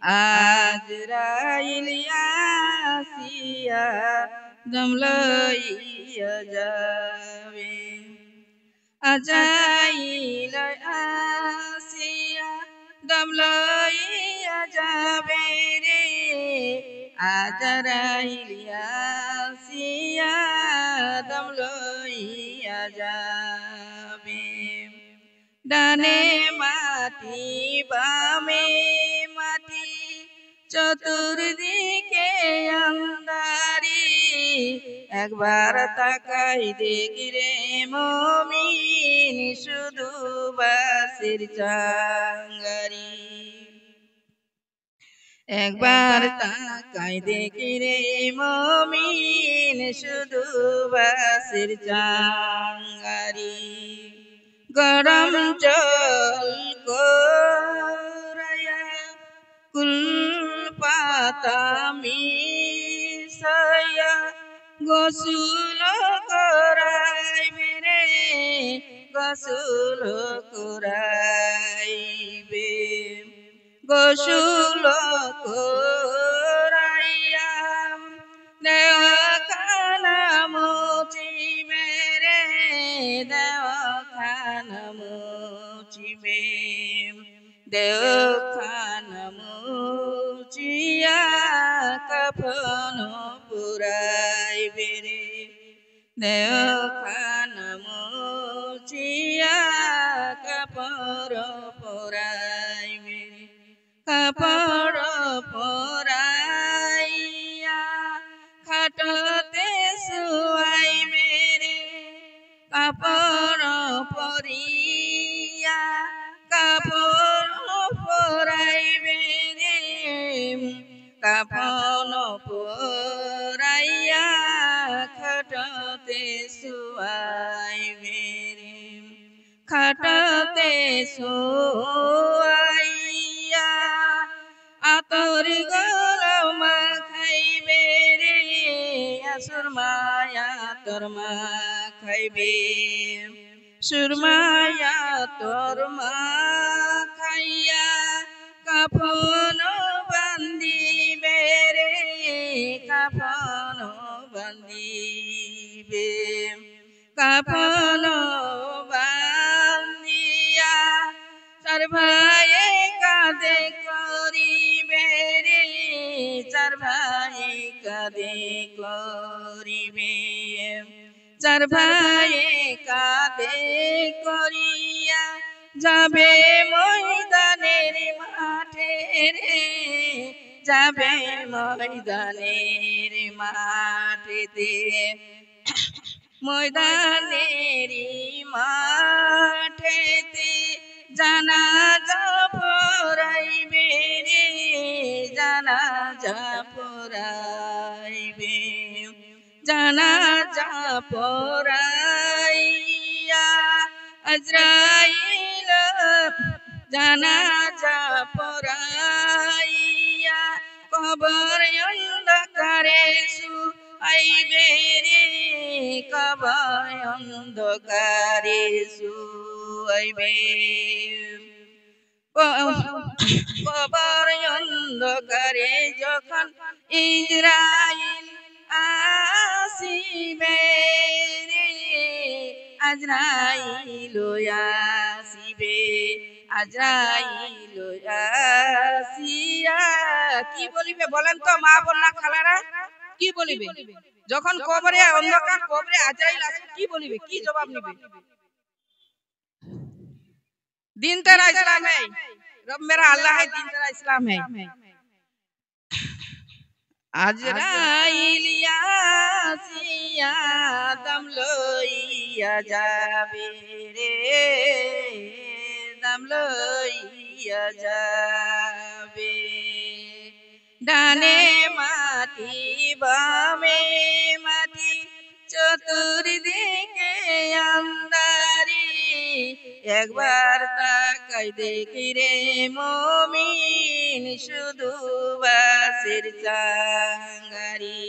আজরাইল আসিয়া দম লইয়া যাবে আজরাইল আসিয়া দম লইয়া যাবে রে আজরাইল আসিয়া দম লইয়া যাবে ডানে মাটি বামে মাটি চতুর্দিকে আন্ধারি একবার তাকাই দেখি রে মমিন শুধু বাসের চাঙ্গারি একবার তাকাই দেখি রে মমিন শুধু বাসের চাঙ্গারি গরম জল করায়া কুল পাতা মিশায়া গোসল করাইবে রে গোসল করাইবে গোসল করাইয়া দেওখানা মুছিবে রে দেওখানা মুছিবে দেওখানা মুছিয়া কাফন পুরাইবে রে দেওখানা মুছিয়া কাপড় পুরাইবে রে কাপড় পরাইয়া খাটতে শুয়াইবে রে কাপড় পরিয়া কাপড় পরাইবে রে কাপড় পরাইয়া খাটতে শুয়াইবে রে খাটতে শুয়াইয়া আতর গরমা খাইবে রে সুরমায়া তোর মা খাইবে সুরমায়া তোর মা খাইয়া কাফন বান্ধিবে রে কাফন বান্ধিবে কাফন বান্ধিয়া চার ভাইয়ে কাঁদে করিবে রে চার ভাই কাঁদে করিবে চার ভাইয়ে কাঁদে করিয়া যাবে ময়দানের মাঠে রে যাবে ময়দানের মাঠেতে ময়দানের মাঠেতে জানাজা পড়াইবে রে জানাজা পড়াইবে জানাজা পড়াইয়া আজরাইল জানাজা পড়াইয়া কবর অন্ধকারে শুয়াইবে রে কবর অন্ধকারে শুয়াইবে কবর অন্ধকারে যখন ইজরাইল আসিবে রে আজরাইল আসিবে আজরাইল আসিয়া কি বলিবে বলেন তো মা বোনা খালারা কি বলিবে যখন কবরে অন্ধকার কবরে আজরাইল আসে কি বলিবে কি জবাব নিবে दिन तेरा इस्लाम है रब मेरा अल्लाह है दिन तेरा इस्लाम है আজরাইল আসিয়া দম লইয়া যাবে রে দম লইয়া যাবে ডানে মাটি বামে মাটি চতুর্দিকে আন্ধারি একবার তাকাই দেখি রে মমিন শুধু বাসের চাঙ্গারি